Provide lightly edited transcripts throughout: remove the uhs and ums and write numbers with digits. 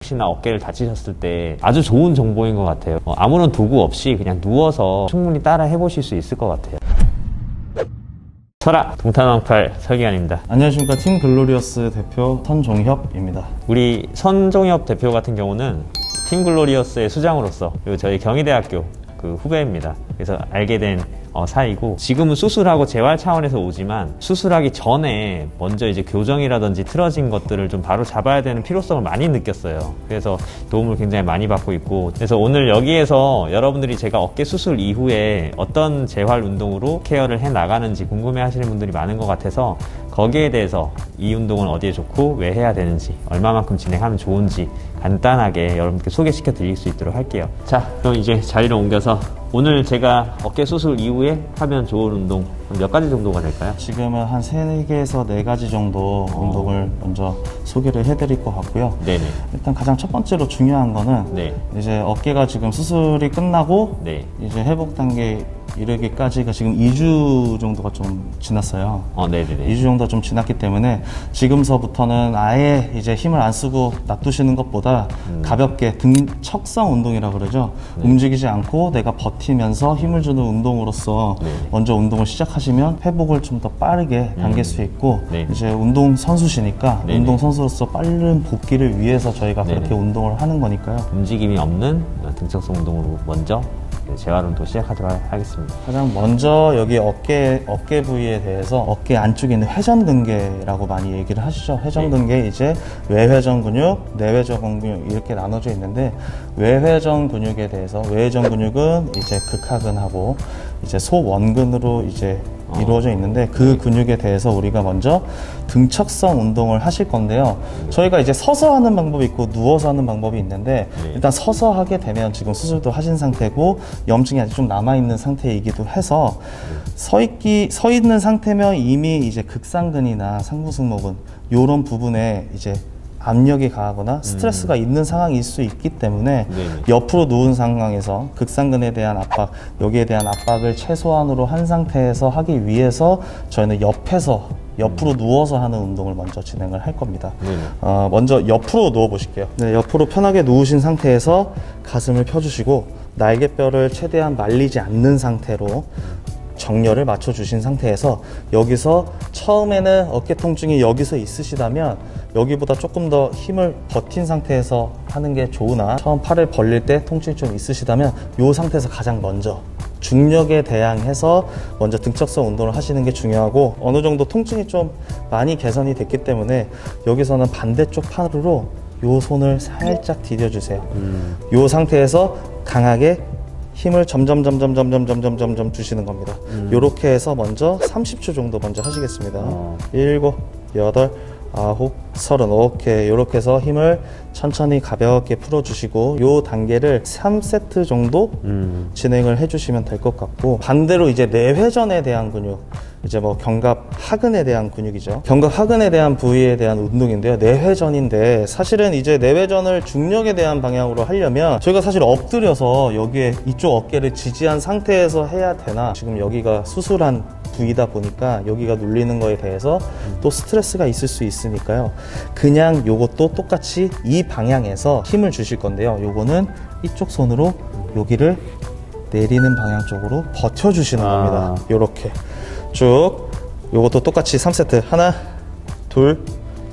혹시나 어깨를 다치셨을 때 아주 좋은 정보인 것 같아요. 아무런 도구 없이 그냥 누워서 충분히 따라 해보실 수 있을 것 같아요. 설아 동탄왕팔 설기관입니다. 안녕하십니까. 팀 글로리어스 대표 선종협입니다. 우리 선종협 대표 같은 경우는 팀 글로리어스의 수장으로서 그리고 저희 경희대학교 그 후배입니다. 그래서 알게 된 사이고, 지금은 수술하고 재활 차원에서 오지만 수술하기 전에 먼저 이제 교정이라든지 틀어진 것들을 좀 바로 잡아야 되는 필요성을 많이 느꼈어요. 그래서 도움을 굉장히 많이 받고 있고, 그래서 오늘 여기에서 여러분들이 제가 어깨 수술 이후에 어떤 재활 운동으로 케어를 해 나가는지 궁금해 하시는 분들이 많은 것 같아서 거기에 대해서 이 운동은 어디에 좋고 왜 해야 되는지, 얼마만큼 진행하면 좋은지 간단하게 여러분께 소개시켜 드릴 수 있도록 할게요. 자, 그럼 이제 자리를 옮겨서 오늘 제가 어깨 수술 이후에 하면 좋은 운동 몇 가지 정도가 될까요? 지금은 한 3개에서 4가지 정도 운동을 먼저 소개를 해드릴 것 같고요. 네네. 일단 가장 첫 번째로 중요한 거는 네. 이제 어깨가 지금 수술이 끝나고 네. 이제 회복 단계 이르기까지가 지금 2주 정도가 좀 지났어요. 네네네. 2주 정도 좀 지났기 때문에 지금서부터는 아예 이제 힘을 안 쓰고 놔두시는 것보다 가볍게 등척성 운동이라고 그러죠. 네. 움직이지 않고 내가 버티면서 힘을 주는 운동으로서 네. 먼저 운동을 시작하시면 회복을 좀 더 빠르게 당길 수 있고, 네. 이제 운동 선수시니까 네네. 운동 선수로서 빠른 복귀를 위해서 저희가 네네. 그렇게 운동을 하는 거니까요. 움직임이 없는 등척성 운동으로 먼저 재활 운동 시작하도록 하겠습니다. 가장 먼저 여기 어깨 부위에 대해서 어깨 안쪽에 있는 회전근개라고 많이 얘기를 하시죠. 회전근개 이제 외회전 근육, 내회전 근육 이렇게 나눠져 있는데, 외회전 근육에 대해서 외회전 근육은 이제 극하근하고 이제 소원근으로 이제 이루어져 있는데, 그 근육에 대해서 우리가 먼저 등척성 운동을 하실 건데요. 저희가 이제 서서 하는 방법이 있고 누워서 하는 방법이 있는데, 일단 서서 하게 되면 지금 수술도 하신 상태고 염증이 아직 좀 남아있는 상태이기도 해서 서 있는 상태면 이미 이제 극상근이나 상부승모근 요런 부분에 이제 압력이 가하거나 스트레스가 있는 상황일 수 있기 때문에 네네. 옆으로 누운 상황에서 극상근에 대한 압박, 여기에 대한 압박을 최소한으로 한 상태에서 하기 위해서 저희는 옆으로 누워서 하는 운동을 먼저 진행을 할 겁니다. 먼저 옆으로 누워 보실게요. 네, 옆으로 편하게 누우신 상태에서 가슴을 펴주시고 날개뼈를 최대한 말리지 않는 상태로 정렬을 맞춰 주신 상태에서, 여기서 처음에는 어깨 통증이 여기서 있으시다면 여기보다 조금 더 힘을 버틴 상태에서 하는 게 좋으나, 처음 팔을 벌릴 때 통증이 좀 있으시다면 이 상태에서 가장 먼저 중력에 대항해서 먼저 등척성 운동을 하시는 게 중요하고, 어느 정도 통증이 좀 많이 개선이 됐기 때문에 여기서는 반대쪽 팔으로 요 손을 살짝 디뎌주세요. 요 상태에서 강하게 힘을 점점 주시는 겁니다. 요렇게 해서 먼저 30초 정도 먼저 하시겠습니다. 7, 8, 9, 30. 오케이. 요렇게 해서 힘을 천천히 가볍게 풀어주시고, 요 단계를 3세트 정도 진행을 해주시면 될 것 같고, 반대로 이제 내회전에 대한 근육, 이제 뭐 견갑 하근에 대한 근육이죠. 견갑 하근에 대한 부위에 대한 운동인데요. 내회전인데, 사실은 이제 내회전을 중력에 대한 방향으로 하려면 저희가 사실 엎드려서 여기에 이쪽 어깨를 지지한 상태에서 해야 되나, 지금 여기가 수술한 부위다 보니까 여기가 눌리는 거에 대해서 또 스트레스가 있을 수 있으니까요. 그냥 요것도 똑같이 이 방향에서 힘을 주실 건데요. 요거는 이쪽 손으로 여기를 내리는 방향 쪽으로 버텨주시는 겁니다. 요렇게 쭉. 요것도 똑같이 3세트. 하나, 둘,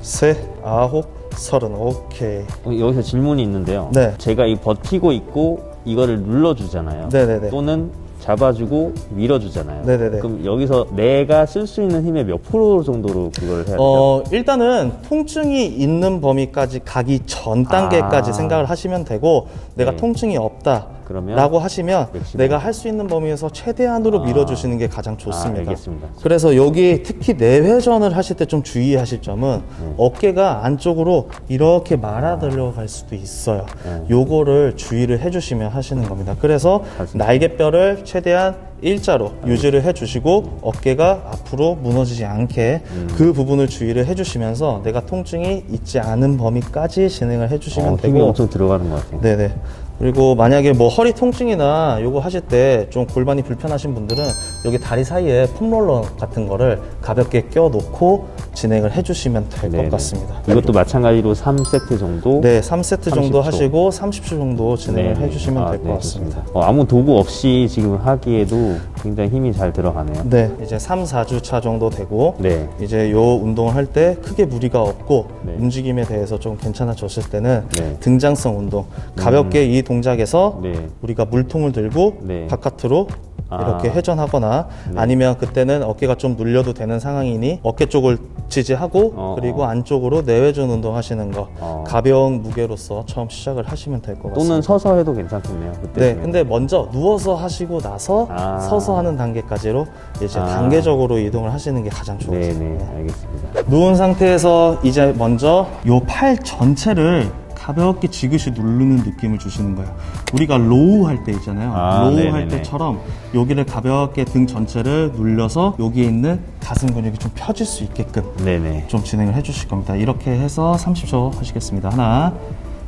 셋, 9, 30. 오케이. 여기서 질문이 있는데요. 네. 제가 이 버티고 있고 이거를 눌러주잖아요. 네네네. 또는 잡아주고 밀어주잖아요. 네네네. 그럼 여기서 내가 쓸 수 있는 힘의 몇 프로 정도로 그걸 해야 되죠? 일단은 통증이 있는 범위까지 가기 전 단계까지 생각을 하시면 되고, 내가 네. 통증이 없다 그러면 라고 하시면 맥시멈. 내가 할 수 있는 범위에서 최대한으로 밀어주시는 게 가장 좋습니다. 알겠습니다. 그래서 여기 특히 내회전을 하실 때 좀 주의하실 점은 어깨가 안쪽으로 이렇게 말아 들어갈 수도 있어요. 요거를 주의를 해주시면 하시는 겁니다. 그래서 날개뼈를 최대한 일자로 유지를 해주시고, 어깨가 앞으로 무너지지 않게 그 부분을 주의를 해주시면서 내가 통증이 있지 않은 범위까지 진행을 해주시면 되고, 힘이 엄청 들어가는 것 같아요. 네네. 그리고 만약에 뭐 허리 통증이나 요거 하실 때 좀 골반이 불편하신 분들은 여기 다리 사이에 폼롤러 같은 거를 가볍게 껴놓고 진행을 해주시면 될 것 네네. 같습니다. 이것도 마찬가지로 3세트 정도? 네, 3세트 정도 30초. 하시고 30초 정도 진행을 네네. 해주시면 될 것 네, 같습니다. 좋습니다. 아무 도구 없이 지금 하기에도 굉장히 힘이 잘 들어가네요. 네, 이제 3, 4주 차 정도 되고 네. 이제 요 운동을 할 때 크게 무리가 없고 네. 움직임에 대해서 좀 괜찮아졌을 때는 네. 등장성 운동 가볍게 이 동작에서 네. 우리가 물통을 들고 네. 바깥으로 이렇게 아. 회전하거나 아니면 그때는 어깨가 좀 눌려도 되는 상황이니 어깨 쪽을 지지하고 그리고 안쪽으로 내외전 운동 하시는 거 가벼운 무게로서 처음 시작을 하시면 될 것 같습니다. 또는 서서 해도 괜찮겠네요. 그때 네, 근데 먼저 누워서 하시고 나서 서서 하는 단계까지로 이제 단계적으로 이동을 하시는 게 가장 좋습니다. 네네, 알겠습니다. 누운 상태에서 이제 먼저 요 팔 전체를 가볍게 지그시 누르는 느낌을 주시는 거예요. 우리가 로우 할 때 있잖아요. 로우 네네네. 할 때처럼 여기를 가볍게 등 전체를 눌려서 여기에 있는 가슴 근육이 좀 펴질 수 있게끔 네네. 좀 진행을 해 주실 겁니다. 이렇게 해서 30초 하시겠습니다. 하나,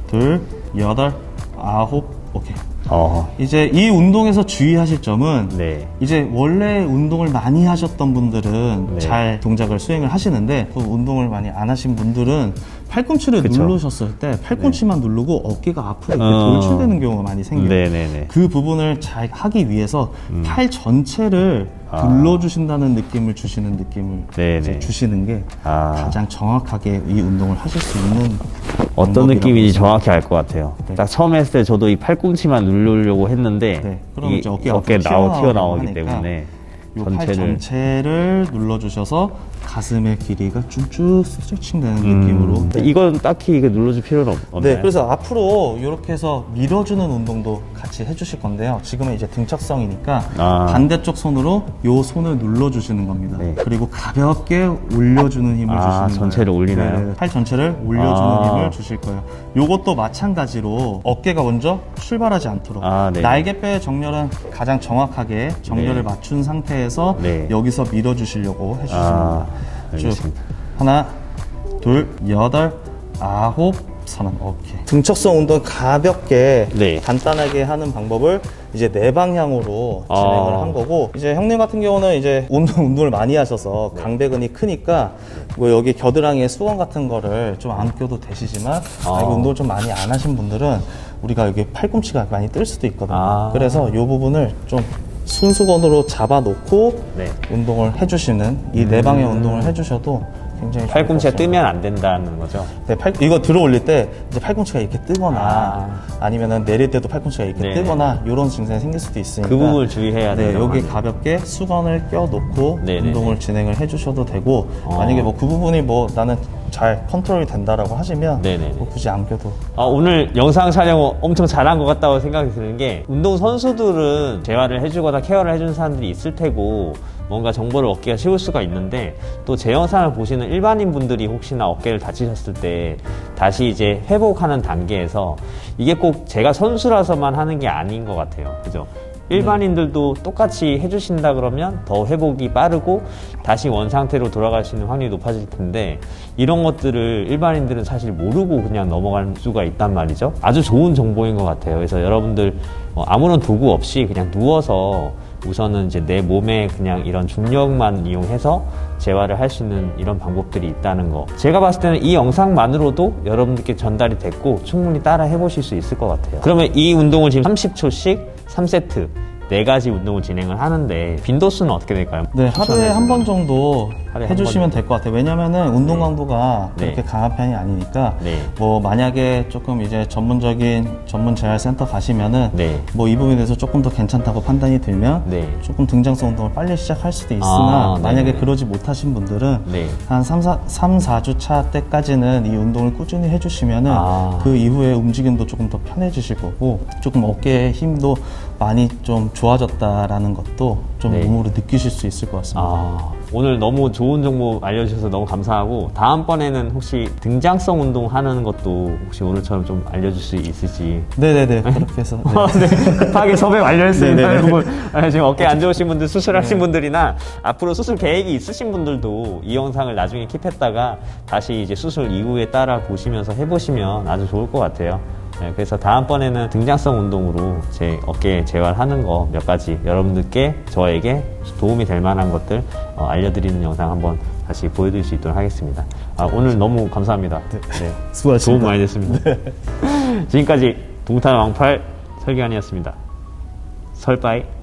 둘, 여덟, 아홉, 오케이. 이제 이 운동에서 주의하실 점은 네. 이제 원래 운동을 많이 하셨던 분들은 네. 잘 동작을 수행을 하시는데 그 운동을 많이 안 하신 분들은 팔꿈치를 그쵸. 누르셨을 때 팔꿈치만 누르고 어깨가 앞으로 이렇게 돌출되는 경우가 많이 생겨요. 네네네. 그 부분을 잘 하기 위해서 팔 전체를 눌러주신다는 느낌을 주시는 느낌을 네네. 이제 주시는 게 아. 가장 정확하게 이 운동을 하실 수 있는 어떤 방법이라고 느낌인지 보시면 정확히 알 것 같아요. 네. 딱 처음 했을 때 저도 이 팔꿈치만 누르려고 했는데 네, 그럼 이게 이제 어깨가 어깨 튀어나오고 튀어나오기 하니까 때문에 요 팔 전체를 눌러주셔서 가슴의 길이가 쭉쭉 스트레칭 되는 느낌으로 이건 딱히 이게 눌러줄 필요는 없나요? 네, 그래서 앞으로 이렇게 해서 밀어주는 운동도 같이 해주실 건데요. 지금은 이제 등척성이니까 반대쪽 손으로 요 손을 눌러주시는 겁니다. 네. 그리고 가볍게 올려주는 힘을 주시는 거예요. 전체를 올리나요? 네, 팔 전체를 올려주는 힘을 주실 거예요. 요것도 마찬가지로 어깨가 먼저 출발하지 않도록 네. 날개뼈의 정렬은 가장 정확하게 정렬을 네. 맞춘 상태에서 네. 여기서 밀어주시려고 해주시는 겁니다. 쭉 알겠습니다. 하나, 둘, 여덟, 아홉, 서른. 오케이. 등척성 운동 가볍게 네. 간단하게 하는 방법을 이제 네 방향으로 진행을 한 거고 이제 형님 같은 경우는 이제 운동을 많이 하셔서 강배근이 크니까 뭐 여기 겨드랑이에 수건 같은 거를 좀 안 껴도 되시지만 이거 운동을 좀 많이 안 하신 분들은 우리가 여기 팔꿈치가 많이 뜰 수도 있거든요. 그래서 이 부분을 좀 순수건으로 잡아놓고 네. 운동을 해주시는 이 네 방향 운동을 해주셔도 굉장히 좋을 팔꿈치가 것 같습니다. 뜨면 안 된다는 거죠? 네, 이거 들어 올릴 때 이제 팔꿈치가 이렇게 뜨거나 아니면은 내릴 때도 팔꿈치가 이렇게 네. 뜨거나 이런 증상이 생길 수도 있으니까 그 부분을 주의해야 네, 돼요. 여기 가볍게 수건을 껴놓고 네네네. 운동을 진행을 해주셔도 되고 만약에 뭐 그 부분이 뭐 나는 잘 컨트롤이 된다라고 하시면 네네네. 뭐 굳이 안 껴도 오늘 영상 촬영 엄청 잘한 것 같다고 생각이 드는 게 운동 선수들은 재활을 해주거나 케어를 해주는 사람들이 있을 테고 뭔가 정보를 얻기가 쉬울 수가 있는데 또 제 영상을 보시는 일반인 분들이 혹시나 어깨를 다치셨을 때 다시 이제 회복하는 단계에서 이게 꼭 제가 선수라서만 하는 게 아닌 것 같아요. 그죠? 일반인들도 똑같이 해주신다 그러면 더 회복이 빠르고 다시 원상태로 돌아갈 수 있는 확률이 높아질 텐데 이런 것들을 일반인들은 사실 모르고 그냥 넘어갈 수가 있단 말이죠. 아주 좋은 정보인 것 같아요. 그래서 여러분들 아무런 도구 없이 그냥 누워서 우선은 이제 내 몸에 그냥 이런 중력만 이용해서 재활을 할 수 있는 이런 방법들이 있다는 거. 제가 봤을 때는 이 영상만으로도 여러분들께 전달이 됐고 충분히 따라 해보실 수 있을 것 같아요. 그러면 이 운동을 지금 30초씩 3세트 4가지 운동을 진행을 하는데 빈도수는 어떻게 될까요? 네, 하루에 한 번 정도 하루에 해주시면 한 번 될 것 같아요. 왜냐면은 운동 강도가 네. 그렇게 강한 편이 아니니까 네. 뭐 만약에 조금 이제 전문 재활센터 가시면은 네. 뭐 이 부분에 대해서 조금 더 괜찮다고 판단이 들면 네. 조금 등장성 운동을 빨리 시작할 수도 있으나 만약에 네네. 그러지 못하신 분들은 네. 한 4주 차 때까지는 이 운동을 꾸준히 해주시면은 그 이후에 움직임도 조금 더 편해지실 거고 조금 어깨의 힘도 많이 좀 좋아졌다라는 것도 좀 네. 몸으로 느끼실 수 있을 것 같습니다. 오늘 너무 좋은 정보 알려주셔서 너무 감사하고 다음번에는 혹시 등장성 운동 하는 것도 혹시 오늘처럼 좀 알려줄 수 있을지. 네네네, 그렇게 해서 네, 급하게 섭외 완료했습니다. 네네네. 여러분 지금 어깨 안 좋으신 분들, 수술하신 분들이나 앞으로 수술 계획이 있으신 분들도 이 영상을 나중에 킵했다가 다시 이제 수술 이후에 따라 보시면서 해보시면 아주 좋을 것 같아요. 네, 그래서 다음번에는 등장성 운동으로 제 어깨 재활하는 거 몇 가지 여러분들께 저에게 도움이 될 만한 것들 알려드리는 영상 한번 다시 보여드릴 수 있도록 하겠습니다. 오늘 너무 감사합니다. 네. 수고하셨습니다. 도움 많이 됐습니다. 지금까지 동탄 왕팔 설계관이었습니다. 설바이.